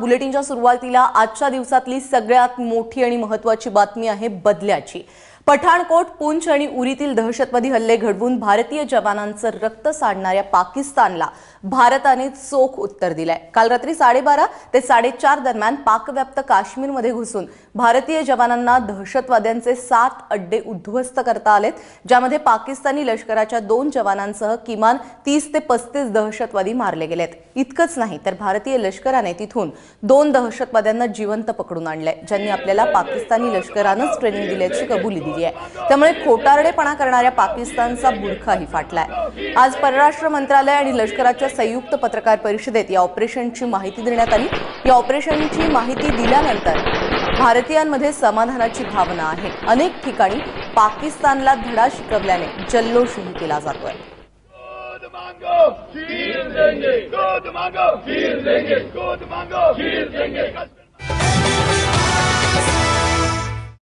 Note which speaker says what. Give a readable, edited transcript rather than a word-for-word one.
Speaker 1: बुलेटिनच्या सुरुवातीला आजच्या दिवसातली सगळ्यात मोठी आणि महत्त्वाची बातमी आहे बदल्याची। पठाणकोट, पूंछ आणि उरीतील दहशतवादी हल्ले घडवून भारतीय जवानांचं रक्त सांडणाऱ्या पाकिस्तानला भारताने चोख उत्तर दिलंय। काल रात्री 12:30 ते 4:30 दरम्यान पाकव्याप्त काश्मीरमध्ये घुसून भारतीय जवानांना दहशतवाद्यांचे 7 अड्डे उद्ध्वस्त करता आलेत, ज्यामध्ये पाकिस्तानी लष्कराच्या 2 जवानांसह किमान 30 ते 35 दहशतवादी मारले गेलेत। इतकंच नाही तर भारतीय लष्कराने तिथून 2 दहशतवाद्यांना जिवंत पकडून आणलंय, ज्यांनी आपल्याला पाकिस्तानी लष्करानंच ट्रेनिंग दिल्याची कबुली दिली आहे। त्यामुळे खोटारडेपणा करणाऱ्या पाकिस्तानचा बुरखाही फाटलाय। आज परराष्ट्र मंत्रालय आणि लष्कराच्या संयुक्त पत्रकार परिषदेत या ऑपरेशनची माहिती देण्यात आली। या ऑपरेशनची माहिती दिल्यानंतर भारतीयांमध्ये समाधानाची भावना आहे। अनेक ठिकाणी पाकिस्तानला धडा शिकवल्याने जल्लोषही केला जातोय।
Speaker 2: खीर देंगे, दूध मांगो, खीर देंगे, दूध मांगो, खीर देंगे।